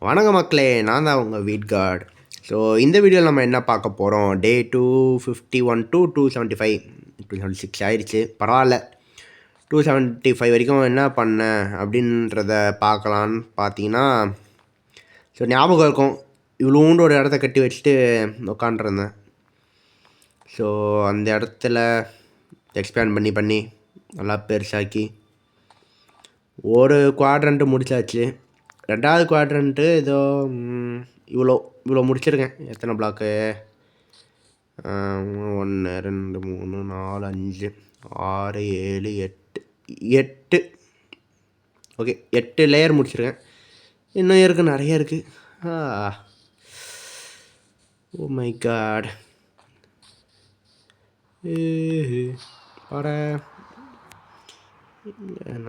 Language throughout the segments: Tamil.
வணக்கம் மக்களே, நான் தான் உங்கள் வீட் கார்டு. ஸோ இந்த வீடியோவில் நம்ம என்ன பார்க்க போகிறோம், டே 251 டு 275 ஆயிடுச்சு. பரவாயில்ல, 275 வரைக்கும் என்ன பண்ணேன் அப்படின்றத பார்க்கலான்னு பார்த்தீங்கன்னா, ஸோ ஞாபகம் இருக்கும், இவ்வளோண்டு ஒரு இடத்த கட்டி வச்சுட்டு உட்காண்ட்ருந்தேன். ஸோ அந்த இடத்துல எக்ஸ்பேண்ட் பண்ணி நல்லா பெருசாக்கி ஒரு குவாட்ரண்ட்டு முடிச்சாச்சு. ரெண்டாவது குவாட்ரண்ட்டு ஏதோ இவ்வளோ முடிச்சிருக்கேன். எத்தனை பிளாக்கு? 1 2 3 4 5 6 7 8 ஓகே, 8 லேயர் முடிச்சிருக்கேன். இன்னும் இருக்குது, நிறைய இருக்குது. ஓ மை காட், பட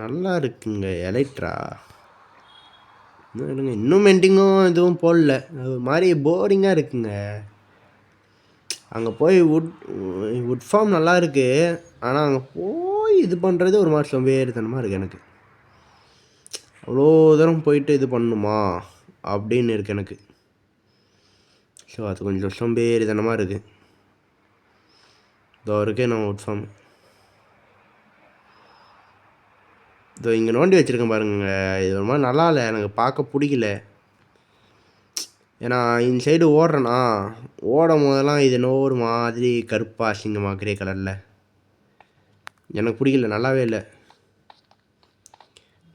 நல்லா இருக்குங்க எலைட்ரா. இன்னும் மெண்டிங்கும் எதுவும் போடல, அது மாதிரி போரிங்காக இருக்குங்க. அங்கே போய் வுட் ஃபார்ம் நல்லா இருக்குது, ஆனால் அங்கே போய் இது பண்ணுறது ஒரு மாதிரி சோம்பேறித்தனமாக இருக்குது எனக்கு. அவ்வளோ தூரம் போயிட்டு இது பண்ணணுமா அப்படின்னு இருக்குது எனக்கு. ஸோ அது கொஞ்சம் சோம்பேறித்தனமாக இருக்குது. இதோ இருக்கே நான் வுட் ஃபார்ம் இதோ இங்கே நோண்டி வச்சுருக்கேன் பாருங்க. இது ஒரு மாதிரி நல்லா இல்லை, எனக்கு பார்க்க பிடிக்கல. ஏன்னா இந்த சைடு ஓடுறேன்னா, ஓடும் போதெல்லாம் இது என்னவோ ஒரு மாதிரி கருப்பாக அசிங்கமாக கிரே கலரில் எனக்கு பிடிக்கல, நல்லாவே இல்லை.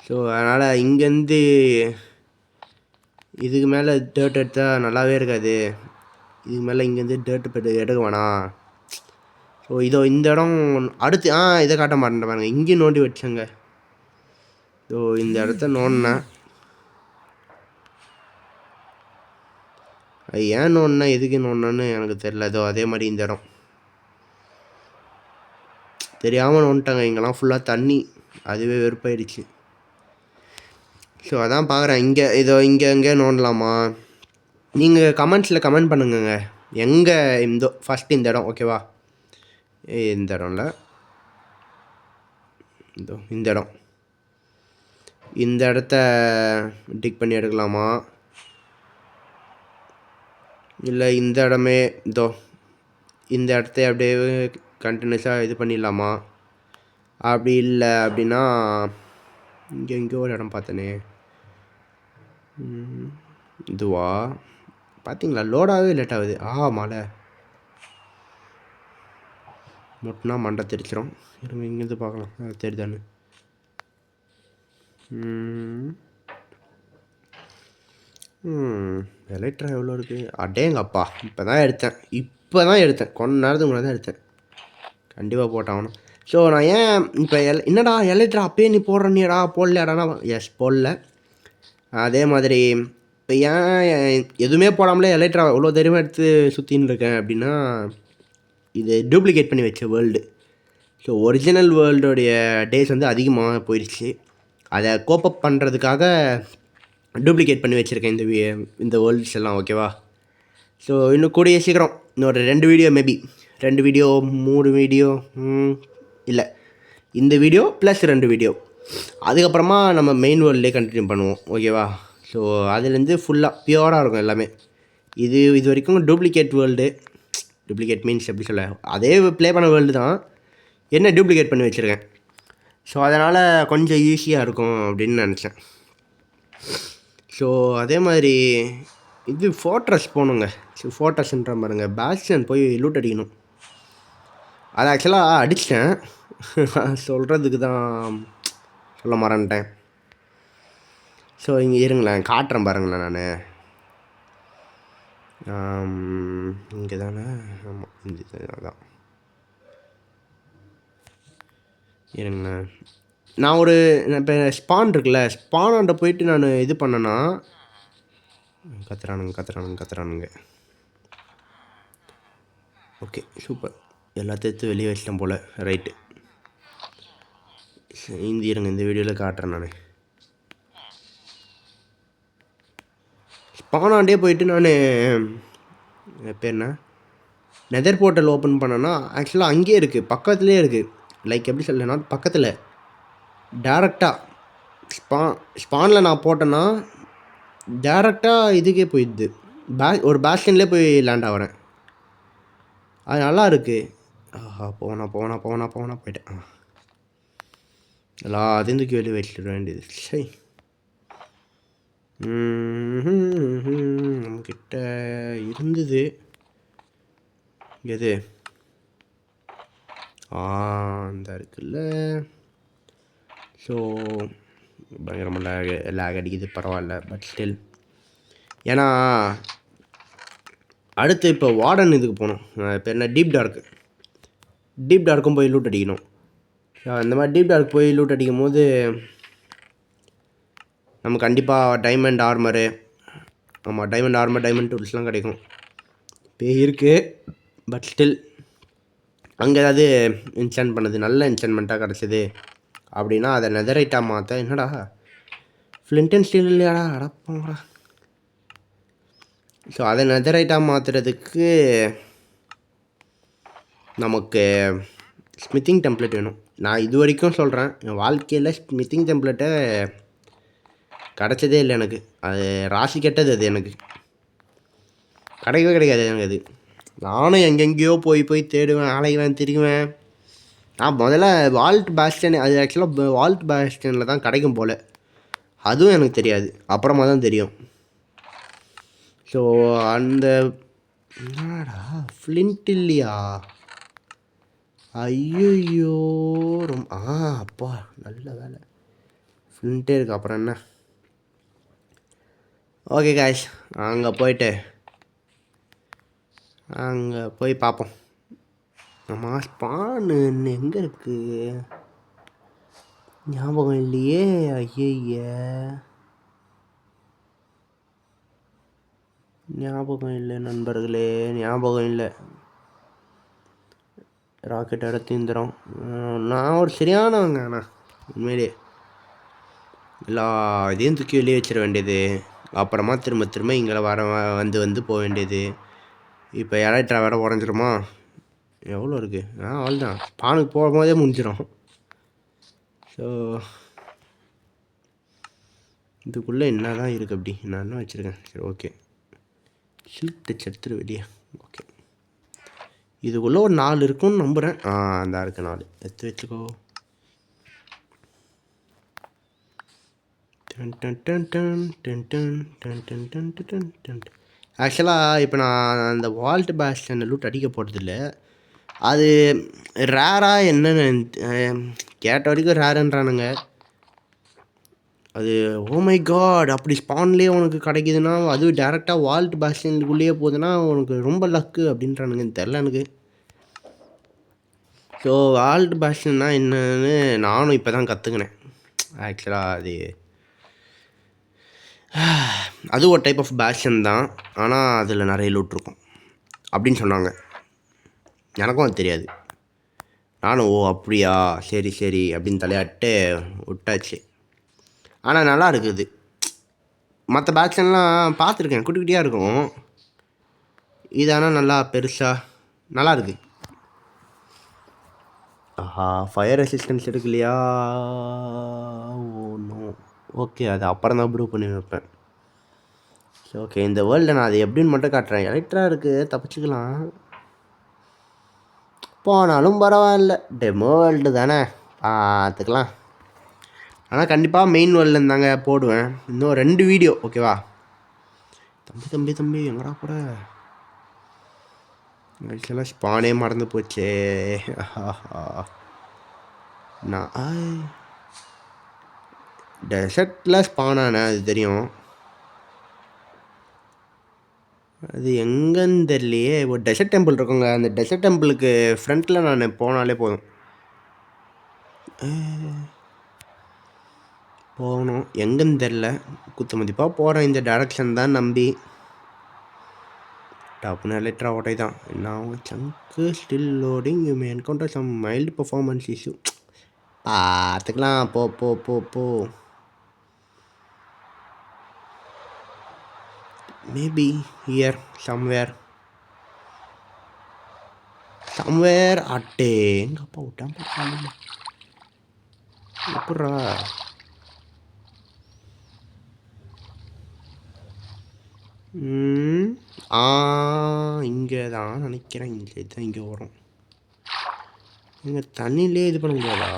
ஸோ அதனால் இங்கேருந்து இதுக்கு மேலே டேர்ட் எடுத்தால் நல்லாவே இருக்காது. இதுக்கு மேலே இங்கேருந்து டேர்ட் எடுக்க வேணாம். ஸோ இதோ இந்த இடம் அடுத்து இதை காட்ட மாட்டேன் பாருங்க. இங்கேயும் நோண்டி வச்சேங்க. ஸோ இந்த இடத்த நோண்டினேன். அது ஏன் நோண்டினா எதுக்கு நோண்டினான்னு எனக்கு தெரில. ஏதோ அதே மாதிரி இந்த இடம் தெரியாமல் நோண்டிட்டாங்க. இங்கெல்லாம் ஃபுல்லாக தண்ணி, அதுவே வெறுப்பாயிடுச்சு. ஸோ அதான் பார்க்குறேன், இங்கே நோண்டலாமா? நீங்கள் கமெண்ட்ஸில் கமெண்ட் பண்ணுங்கங்க. எங்கே ஃபஸ்ட்டு இந்த இடம் ஓகேவா? இந்த இடம்ல இந்த இடம், இந்த இடத்த டிக் பண்ணி எடுக்கலாமா, இல்லை இந்த இடமே இந்த இடத்த அப்படியே கண்டினியூஸாக இது பண்ணிடலாமா? அப்படி இல்லை அப்படின்னா இங்கே ஒரு இடம் பார்த்தனே, இதுவா? பார்த்தீங்களா, லோடாகவே லேட் ஆகுது. மழை மொட்டினா மண்டை தெரிச்சிடும். இருங்க இங்கேருந்து பார்க்கலாம், தெரியுதானு. எலக்ட்ரா எவ்வளோ இருக்குது? அடேங்கப்பா, இப்போ தான் எடுத்தேன் கொஞ்ச நேரத்துக்கு முன்னாடி தான் எடுத்தேன். கண்டிப்பாக போட்டாகணும். ஸோ நான் ஏன் இப்போ என்னடா எலக்ட்ரா அப்பயே நீ போடுறனியடா போடலையாடானா, எஸ் போடல. அதே மாதிரி இப்போ ஏன் எதுவுமே போடாமலே எலக்ட்ரா எவ்வளோ தைரியமாக எடுத்து சுற்றின்னு இருக்கேன் அப்படின்னா, இது டூப்ளிகேட் பண்ணி வச்ச வேர்ல்டு. ஸோ ஒரிஜினல் வேர்ல்டோடைய டேஸ் வந்து அதிகமாக போயிடுச்சு. அதை கோப்பப் பண்ணுறதுக்காக டூப்ளிகேட் பண்ணி வச்சுருக்கேன் இந்த வேர்ல்ட்ஸ் எல்லாம் ஓகேவா? ஸோ இன்னும் கூடிய சீக்கிரம் இன்னொரு 2 வீடியோ, மேபி 2 வீடியோ 3 வீடியோ இல்லை, இந்த வீடியோ ப்ளஸ் 2 வீடியோ, அதுக்கப்புறமா நம்ம மெயின் வேர்ல்ட்லேயே கண்டினியூ பண்ணுவோம் ஓகேவா? ஸோ அதுலேருந்து ஃபுல்லாக பியூராக இருக்கும் எல்லாமே. இது வரைக்கும் டூப்ளிகேட் வேர்ல்டு, டூப்ளிகேட் மீன்ஸ் எப்படி சொல்ல, அதே ப்ளே பண்ண வேர்ல்டு தான், என்ன டூப்ளிகேட் பண்ணி வச்சுருக்கேன். ஸோ அதனால் கொஞ்சம் ஈஸியாக இருக்கும் அப்படின்னு நினச்சேன். ஸோ அதே மாதிரி இது ஃபோர்ட்ரஸ் போகணுங்க. ஸோ ஃபோர்ட்ரஸ்ன்ற பாருங்க, பேஸ்டன் போய் லூட் அடிக்கணும். அதை ஆக்சுவலாக அடிச்சிட்டேன், சொல்கிறதுக்கு தான் சொல்ல மறந்துட்டேன். ஸோ இங்கே இருங்களேன், காட்டுறேன் பாருங்களேன். நான் இங்கே தானே, ஆமாம் இந்த தான் இருங்களேன். நான் இப்போ ஸ்பான் இருக்குல்ல, ஸ்பானாண்ட போயிட்டு நான் இது பண்ணேன்னா கத்துறானுங்க. ஓகே சூப்பர், எல்லாத்தையும் எடுத்து வெளியே வச்சிட்டேன் போல். ரைட்டு, இருங்க இந்த வீடியோவில் காட்டுறேன். நான் ஸ்பானாண்டே போயிட்டு நான் பேர் என்ன, நெதர் போர்ட்டல் ஓப்பன் பண்ணேன்னா ஆக்சுவலாக அங்கேயே இருக்குது, பக்கத்துலேயே இருக்குது. லைக் எப்படி சொல்லலைன்னா, பக்கத்தில் டேரெக்டாக ஸ்பானில் நான் போட்டேன்னா டேரெக்டாக இதுக்கே போயிடுது. ஒரு பேஸ்டன்லேயே போய் லேண்ட் ஆகிறேன். அது நல்லா இருக்குது. ஆஹா, போயிட்டேன். எல்லாத்தையும் தூக்கி வெளியே வச்சிட வேண்டியது. சரி, நம்மக்கிட்ட இருந்தது எது? இந்த இருக்குல்ல. ஸோ பயங்கரமாக லேக் அடிக்குது, பரவாயில்ல. பட் ஸ்டில், ஏன்னா அடுத்து இப்போ வார்டன் இதுக்கு போகணும். இப்போ என்ன, டீப் டார்க்கும் போய் லூட் அடிக்கணும். இந்த மாதிரி டீப் டார்க் போய் லூட் அடிக்கும் போது நம்ம கண்டிப்பாக டைமண்ட் ஆர்மரு, டைமண்ட் டூல்ஸ்லாம் கிடைக்கும். இப்போ இருக்குது. பட் ஸ்டில் அங்கே ஏதாவது இன்சென்ட் பண்ணது, நல்ல இன்சென்ட்மெண்ட்டாக கிடச்சிது அப்படின்னா அதை நெதரைட்டாக மாற்ற, என்னடா ஃப்ளிண்ட் அண்ட் ஸ்டீல் இல்லையாடா, அடப்போங்கடா. ஸோ அதை நெதரைட்டாக மாற்றுறதுக்கு நமக்கு ஸ்மித்திங் டெம்ப்ளேட் வேணும். நான் இது வரைக்கும் சொல்கிறேன், என் வாழ்க்கையில் ஸ்மித்திங் டெம்ப்ளேட்டை கிடச்சதே இல்லை எனக்கு. அது ராசி கெட்டது. அது எனக்கு கிடைக்காது எனக்கு. அது நானும் எங்கெங்கேயோ போய் தேடுவேன், அலைவேன், திரிவேன். நான் முதல்ல வால்ட் பேஸ்டன், அது ஆக்சுவலாக வால்ட் பேஸ்டனில் தான் கிடைக்கும் போல். அதுவும் எனக்கு தெரியாது, அப்புறமா தான் தெரியும். ஸோ அந்த என்னடா ஃப்ளிண்ட் இல்லையா? ஐயோ, ரொம்ப அப்பா நல்ல வேலை ஃப்ளிண்ட்டே இருக்குது. அப்புறம் என்ன? ஓகே காய்ஸ், அங்கே போய் பார்ப்போம். நம்ம ஸ்பானு எங்கே இருக்குது ஞாபகம் இல்லையே. ஐய, ஞாபகம் இல்லை நண்பர்களே, ஞாபகம் இல்லை. ராக்கெட் இடத்தீந்திரம். நான் ஒரு சரியானவங்க. ஆனால் உண்மையிலே எல்லா இதையும் தூக்கி வெளியே வச்சிட வேண்டியது. அப்புறமா திரும்ப இங்கே வந்து போக வேண்டியது. இப்போ எலக்ட்ரா வேறு உடஞ்சிருமா? எவ்வளோ இருக்குது? அவ்வளோதான், பானுக்கு போகும்போதே முடிஞ்சிடும். ஸோ இதுக்குள்ளே என்ன தான் இருக்குது? அப்படி நான் என்ன வச்சுருக்கேன்? சரி, ஓகே. ஷீல்ட் டச் எடுத்துரு வெளியே. ஓகே, இதுக்குள்ளே ஒரு 4 இருக்குன்னு நம்புகிறேன். அந்த இருக்குது 4, எடுத்து வச்சுக்கோ. ஆக்சுவலாக இப்போ நான் அந்த வால்ட் பேஸ்டன் லூட் அடிக்க போகிறதில்ல. அது ரேராக என்னென்னு கேட்ட வரைக்கும் ரேருன்றானுங்க. அது ஓமை காட், அப்படி ஸ்பான்லேயே உனக்கு கிடைக்குதுன்னா, அதுவும் டேரெக்டாக வால்ட் பேஸ்டனுக்குள்ளேயே போகுதுன்னா உனக்கு ரொம்ப லக்கு அப்படின்றானுங்க. தெரில எனக்கு. ஸோ வால்ட் பேஸ்டன்னா என்னன்னு நானும் இப்போ தான் கற்றுக்கினேன். ஆக்சுவலாக அது ஒரு டைப் ஆஃப் பேஷன் தான், ஆனால் அதில் நிறைய லூட் இருக்கும் அப்படின்னு சொன்னாங்க. எனக்கும் அது தெரியாது. நானும் அப்படியா, சரி அப்படின்னு தலையாட்டு விட்டாச்சு. ஆனால் நல்லா இருக்குது. மற்ற பேஷன்லாம் பார்த்துருக்கேன், குட்டி குட்டியாக இருக்கும். இது ஆனால் நல்லா பெருசாக நல்லா இருக்குது. ஃபயர் ரெசிஸ்டன்ஸ் இருக்கு இல்லையா? நோ, ஓகே, அது அப்புறம் தான் ப்ரூவ் பண்ணி வைப்பேன். சரி, ஓகே. இந்த வேர்ல்டில் நான் அது எப்படின்னு மட்டும் காட்டுறேன். எலக்ட்ராக இருக்குது, தப்பிச்சுக்கலாம். போனாலும் பரவாயில்ல, டெமோ வேர்ல்டு தானே, பார்த்துக்கலாம். ஆனால் கண்டிப்பாக மெயின் வேர்ல்டில் இருந்தாங்க போடுவேன். இன்னும் 2 வீடியோ, ஓகேவா? தம்பி எங்கடா கூட ஆக்சுவலாக ஸ்பானே மறந்து போச்சே. நான் டெசர்ட்டில் ஸ்பானானே, அது தெரியும். அது எங்கன்னு தெரியலையே. ஒரு டெசர்ட் டெம்பிள் இருக்குங்க, அந்த டெசர்ட் டெம்பிளுக்கு ஃப்ரண்ட்டில் நான் போனாலே போதும். போகணும், எங்கன்னு தெரில. குத்து மதிப்பாக போகிறேன் இந்த டைரக்ஷன் தான் நம்பி. டப்புன்னு எலக்ட்ரா ஓட்டை தான். நான் சங்கு still loading, you may encounter some mild performance issue. பார்த்துக்கலாம், போ. மேபி ஹியர் சம்வேர் அட்டே. எங்கள் அப்பா விட்டான் எப்பட்றா? ஆ இங்கே தான் நினைக்கிறேன். இங்கே தான் இங்கே வரும். இங்கே தண்ணியிலே இது பண்ண முடியாதா?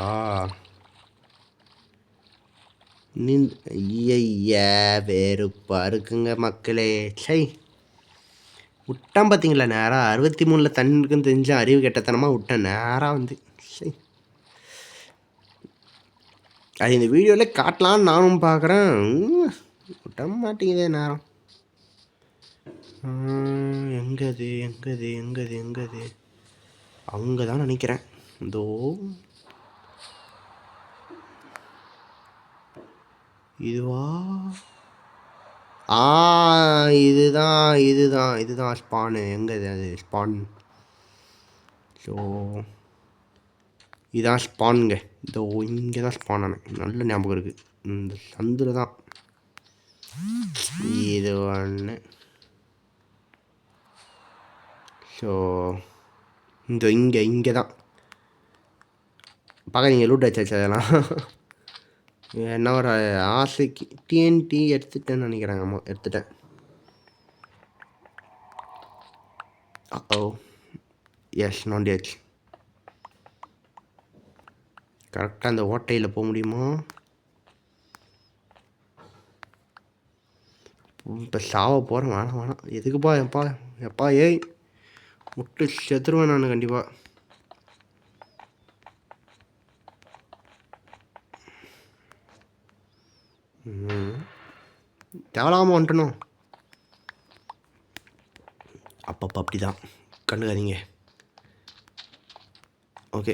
ஐயா வெறுப்பா இருக்குங்க மக்களே. சை விட்டான் பார்த்தீங்களா நேராக 63ல் தண்ணி இருக்குன்னு தெரிஞ்சு அறிவு கெட்டத்தனமாக விட்டேன் நேராக வந்து. சரி அது இந்த வீடியோவில் காட்டலான்னு நானும் பார்க்குறேன். விட்ட மாட்டேங்குதே நேரம். எங்கது எங்கது எங்கது எங்கது அங்கே தான் நினைக்கிறேன். இதோ இதுவா? இதுதான் இதுதான் இதுதான் ஸ்பானு. எங்கே அது ஸ்பான்? ஸோ இதான் ஸ்பானுங்க. இதோ இங்கே தான் ஸ்பான் ஆனேன். நல்ல ஞாபகம் இருக்குது. இந்த சந்தில் தான் இது ஒன்று. ஸோ இந்த இங்கே தான் பார்க்க நீங்கள் லூட் வச்சாச்சு. அதெல்லாம் என்ன ஒரு ஆசைக்கு டிஎன்டி எடுத்துட்டேன்னு நினைக்கிறேன். ஆமாம் எடுத்துட்டேன். எஸ் நோண்டியாச்சு. கரெக்டாக அந்த ஓட்டையில் போக முடியுமா? இப்போ சாவ போகிறேன். வேணாம் எதுக்குப்பா எப்பா ஏய் முட்டு செத்துருவேன் நான் கண்டிப்பாக. தேவலாமல் வந்துட்டணும். அப்பப்போ அப்படி தான் கண்டுக்காதீங்க. ஓகே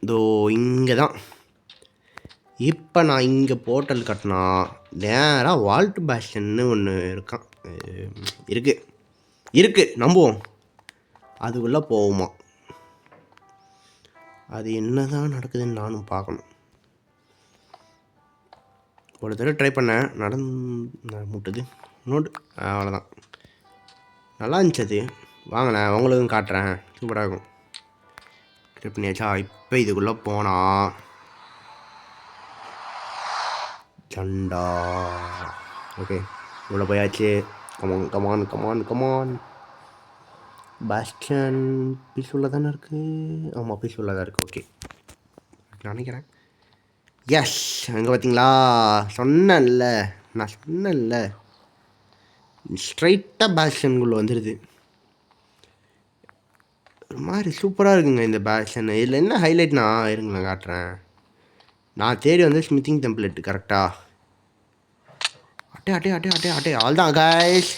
இதோ இங்கே தான். இப்போ நான் இங்கே போர்ட்டல் கட்டினா நேராக வால்ட் பேஷன்னு ஒன்று இருக்குது நம்புவோம். அதுக்குள்ளே போகுமா? அது என்ன தான் நடக்குதுன்னு நானும் பார்க்கணும். ஒரு தடவை ட்ரை பண்ணேன். முட்டுது நோட்டு. அவ்வளோதான். நல்லா இருந்துச்சு அது. வாங்கினேன் உங்களுக்கும் காட்டுறேன். சூப்பராக இருக்கும். ட்ரை பண்ணியாச்சா? இப்போ இதுக்குள்ளே போனால் சண்டா. ஓகே இவ்வளோ போயாச்சு. Come on come on come on come on. Boston பீஸ்ஃபுல்லாக தானே இருக்குது. ஆமாம் பீஸ்ஃபுல்லாக தான் இருக்குது. ஓகே நினைக்கிறேன். எஸ் அங்கே பார்த்தீங்களா? நான் சொன்னேன்ல ஸ்ட்ரைட்டாக பாஸ்டனுக்குள்ளே வந்துடுது. ஒரு மாதிரி சூப்பராக இருக்குங்க இந்த பேஷன். இதில் என்ன ஹைலைட்னா இருங்க நான் காட்டுறேன். நான் தேடி வந்து ஸ்மித்திங் டெம்ப்ளேட் கரெக்டாக அட்டே ஆல் தான் கைஸ்.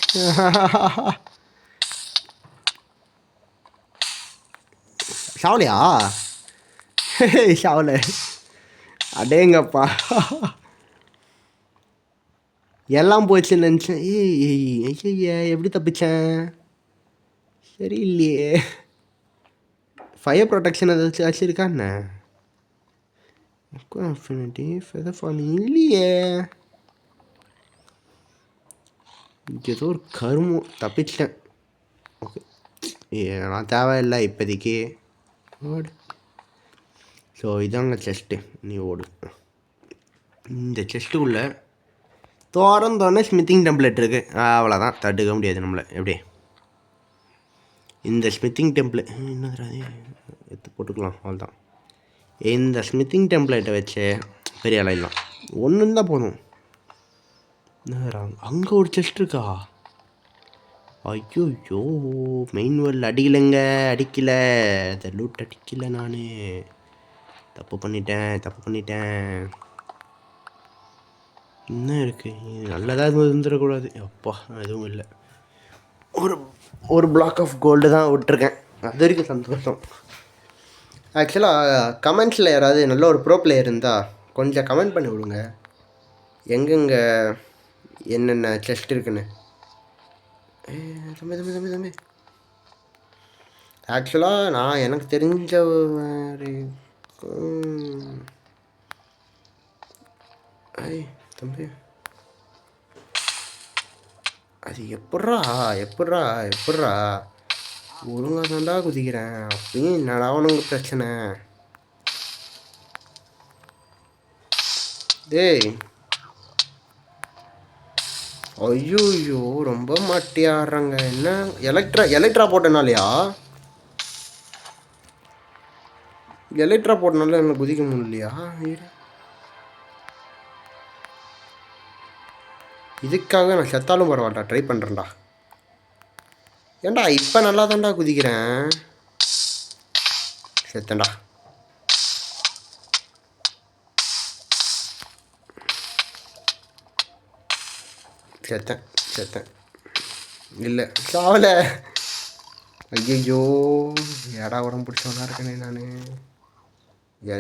சாவலையா? சாவலை. அடேங்கப்பா எல்லாம் போச்சுன்னு நினச்சேன். ஐயா எப்படி தப்பிச்சேன்? சரி இல்லையே. ஃபயர் ப்ரொடெக்ஷன் ஏதாச்சும் இருக்கா என்ன? அஃபினிட்டி ஃபெதர் ஃபாலிங் இல்லையே. ஏதோ ஒரு கருமம் தப்பிச்சிட்டேன். ஓகே நான் தேவையில்லை இப்போதைக்கு. ஓடு. ஸோ இதாங்க செஸ்ட்டு. நீ ஓடு. இந்த செஸ்ட்டுக்குள்ளே தோறந்தோடனே ஸ்மித்திங் டெம்ப்ளேட் இருக்குது. அவ்வளோதான், தடுக்க முடியாது நம்மளை. எப்படி இந்த ஸ்மித்திங் டெம்ப்ளேட் என்னது எடுத்து போட்டுக்கலாம். அவ்வளோதான். இந்த ஸ்மித்திங் டெம்ப்ளேட்டை வச்சு பெரிய அலையலாம். ஒன்று தான் போதும். அங்கே ஒரு செஸ்ட் இருக்கா? ஐயோ மெயின் வேர்ல்டு அடிக்கலை. இந்த லூட் அடிக்கலை. நான் தப்பு பண்ணிட்டேன். என்ன இருக்குது? நல்லதாக இருந்துடக்கூடாது. அப்பா எதுவும் இல்லை. ஒரு பிளாக் ஆஃப் கோல்டு தான் விட்டுருக்கேன். அது வரைக்கும் சந்தோஷம். ஆக்சுவலாக கமெண்ட்ஸில் யாராவது நல்ல ஒரு ப்ரோ பிளேயர் இருந்தால் கொஞ்சம் கமெண்ட் பண்ணி விடுங்க. எங்கெங்கே என்னென்ன செஸ்ட் இருக்குன்னு. தம்பி ஆக்சுவலாக நான் எனக்கு தெரிஞ்ச தம்பி அது எப்பட்றா ஒழுங்காக தான்டா குதிக்கிறேன். அப்படியும் என்னடா உனக்கு பிரச்சனை? டேய் ஐயோ ரொம்ப மாட்டி ஆடுறாங்க. என்ன எலக்ட்ரா போட்டனாலையா? எலக்ட்ரா போட்டனால என்ன குதிக்க முடியலையா? இதுக்காக நான் செத்தாலும் பரவாயில்ல, ட்ரை பண்ணுறேன்டா. ஏன்டா இப்போ நல்லா தான்டா குதிக்கிறேன். செத்தேன்டா. செத்தேன் இல்லை சாவலை. ஐயோ ஏடா உடம்பு பிடிச்சவனா இருக்கனே நான்.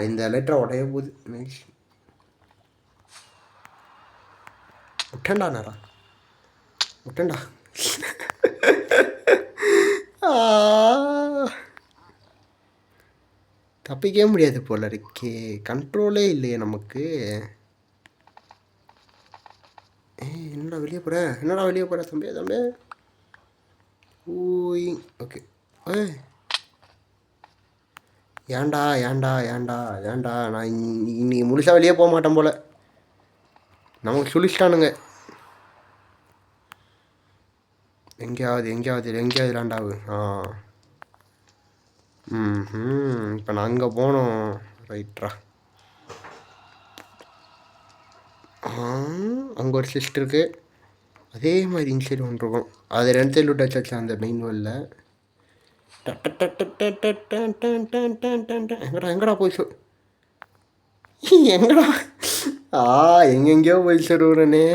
இந்த எலக்ட்ரா உடைய போகுது. நைஸ். விட்டேன்டா நேரா விட்டேன்டா. தப்பிக்கவே முடியாது போல இருக்கே. கண்ட்ரோலே இல்லையே நமக்கு. என்னடா வெளியே போகிற தம்பி. ஊய் ஓகே. ஏன்டா நான் இன்னைக்கு முழுசாக வெளியே போக மாட்டேன் போல். நமக்கு சுழிச்சிட்டானுங்க. எங்கேயாவது லேண்டாவு. இப்போ நான் அங்கே போனோம். ரைட்ரா. அங்கே ஒரு சிஸ்டருக்கு அதே மாதிரி இன்சைடு ஒன்று இருக்கும். அது 2 சைடு விட்டு வச்சாச்சு அந்த மெயின் வேலில். எங்கடா போய் எங்கடா எங்கெங்கேயோ போய் சொல்லுறனே.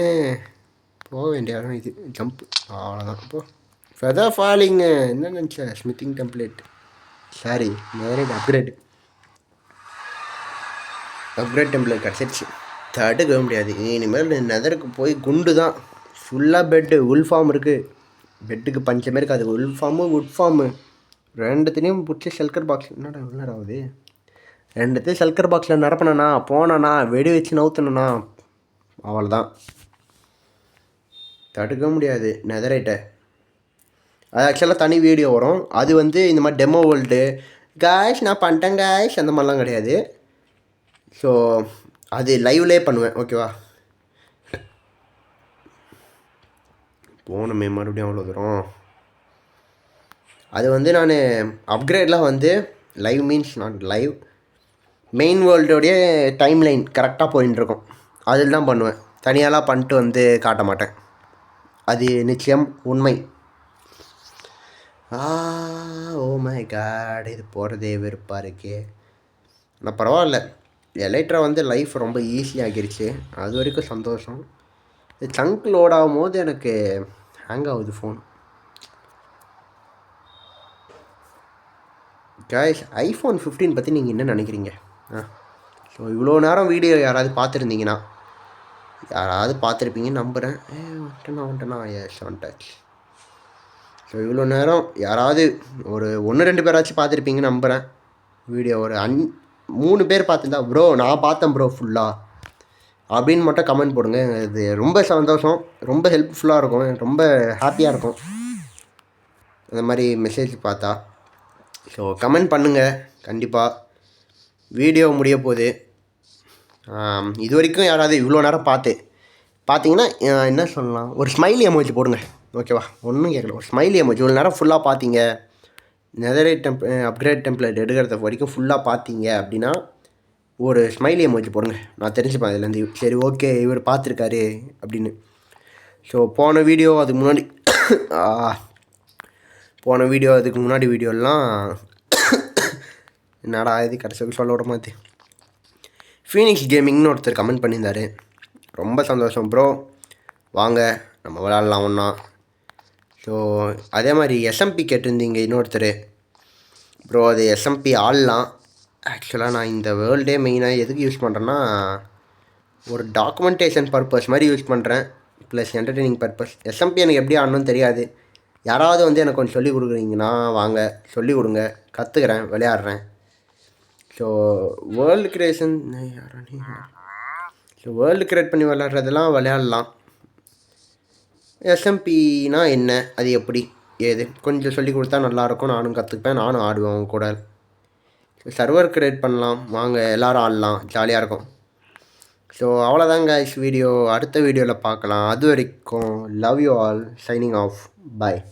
போக வேண்டிய இடம் இது. ஜம்ப் அவ்வளோதான். இப்போ ஃபெதர் ஃபாலிங்கு என்ன நினச்சேன்? ஸ்மித்திங் டெம்ப்ளேட். சாரி, அப்கிரேட் டெம்ப்ளேட் கிடச்சிருச்சு. தடுக்க முடியாது. இனிமேல் நெதருக்கு போய் குண்டு தான். ஃபுல்லாக பெட்டு உல் ஃபார்ம் இருக்குது. பெட்டுக்கு பஞ்சமே இருக்காது. உல் ஃபார்மு வுட் ஃபார்மு ரெண்டுத்துலேயும் பிடிச்சி ஷெல்கர் பாக்ஸ். என்னடா ஆகுது? ரெண்டுத்தையும் ஷெல்கர் பாக்ஸில் நிரப்பினேண்ணா, போனேண்ணா, வெடி வச்சு நவுத்துனேண்ணா, அவ்வளோதான். தடுக்க முடியாது நெதரைட்டை. அது ஆக்சுவலாக தனி வீடியோ வரும். அது வந்து இந்த மாதிரி டெமோ வேர்ல்டு காய்ஸ் நான் பண்ணிட்டேன் காய்ஸ் அந்த மாதிரிலாம் கிடையாது. ஸோ அது லைவ்லேயே பண்ணுவேன். ஓகேவா? போகணுமே மறுபடியும் அவ்வளோ தூரம். அது வந்து நான் அப்கிரேட்லாம் வந்து live means not live, main வேர்ல்டோடைய டைம் லைன் கரெக்டாக போயின்ட்டுருக்கும். அதில் தான் பண்ணுவேன். தனியாலாம் பண்ணிட்டு வந்து காட்ட மாட்டேன். அது நிச்சயம் உண்மை. ஓ மை காட், இது போகிறதே வெறுப்பாக இருக்கே. ஆனால் பரவாயில்ல, எலக்ட்ரா வந்து லைஃப் ரொம்ப ஈஸியாகிருச்சு. அது வரைக்கும் சந்தோஷம். இது சங்க் லோட் ஆகும் போது எனக்கு ஹேங் ஆகுது ஃபோன். காய்ஸ், ஐஃபோன் 15 பற்றி நீங்கள் என்ன நினைக்கிறீங்க? ஸோ இவ்வளோ நேரம் வீடியோ யாராவது பார்த்துருந்தீங்கன்னா, யாராவது பார்த்துருப்பீங்கன்னு நம்புகிறேன். வந்துட்டேனா எஸ் வந்துட்டாச்சு. ஸோ இவ்வளோ நேரம் யாராவது ஒரு 1-2 பேராச்சும் பார்த்துருப்பீங்கன்னு நம்புகிறேன். வீடியோ ஒரு 3 பேர் பார்த்துருந்தா ப்ரோ நான் பார்த்தேன் ப்ரோ ஃபுல்லாக அப்படின்னு மட்டும் கமெண்ட் போடுங்க. இது ரொம்ப சந்தோஷம், ரொம்ப ஹெல்ப்ஃபுல்லாக இருக்கும், ரொம்ப ஹாப்பியாக இருக்கும் அந்த மாதிரி மெசேஜ் பார்த்தா. ஸோ கமெண்ட் பண்ணுங்கள் கண்டிப்பாக. வீடியோ முடிய போகுது. இது வரைக்கும் யாராவது இவ்வளோ நேரம் பார்த்தீங்கன்னா என்ன சொல்லலாம், ஒரு ஸ்மைலி எமோஜி போடுங்க. ஓகேவா? ஒன்றும் கேட்கல, ஒரு ஸ்மைலி எமோஜி. இவ்வளோ நேரம் ஃபுல்லாக பார்த்தீங்க, நெதரைட் அப்கிரேட் டெம்ப்ளேட் எடுக்கிறது வரைக்கும் ஃபுல்லாக பார்த்தீங்க அப்படின்னா ஒரு ஸ்மைலி எமோஜி போடுங்க. நான் தெரிஞ்சுப்பேன் இதுலேருந்து. சரி ஓகே இவர் பார்த்துருக்காரு அப்படின்னு. ஸோ போன வீடியோ அதுக்கு முன்னாடி வீடியோலாம் என்னடா இது கடைசிக்கு சொல்ல விட மாற்றி ஃபீனிக்ஸ் கேமிங்னு ஒருத்தர் கமெண்ட் பண்ணியிருந்தார். ரொம்ப சந்தோஷம் ப்ரோ, வாங்க நம்ம விளாட்லாம் ஒன்றா. ஸோ அதே மாதிரி எஸ்எம்பி கேட்டிருந்தீங்க இன்னொருத்தர். ப்ரோ அது எஸ்எம்பி ஆடலாம். ஆக்சுவலாக நான் இந்த வேர்ல்டே மெயினாக எதுக்கு யூஸ் பண்ணுறேன்னா, ஒரு டாக்குமெண்டேஷன் பர்பஸ் மாதிரி யூஸ் பண்ணுறேன், ப்ளஸ் என்டர்டெய்னிங் பர்பஸ். எஸ்எம்பி எனக்கு எப்படி ஆடணும்னு தெரியாது. யாராவது வந்து எனக்கு கொஞ்சம் சொல்லிக் கொடுக்குறீங்கன்னா வாங்க சொல்லிக் கொடுங்க, கற்றுக்கிறேன், விளையாடுறேன். So world creation world create பண்ணி விளையாடுறதெல்லாம் விளையாடலாம். எஸ்எம்பினா என்ன, அது எப்படி ஏது கொஞ்சம் சொல்லி கொடுத்தா நல்லாயிருக்கும். நானும் கற்றுப்பேன், நானும் ஆடுவேன் அவங்க கூட. சர்வர் க்ரியேட் பண்ணலாம், வாங்க எல்லோரும் ஆடலாம், ஜாலியாக இருக்கும். ஸோ அவ்வளோதாங்க வீடியோ. அடுத்த வீடியோவில் பார்க்கலாம். அது வரைக்கும் love you all. Signing off. Bye.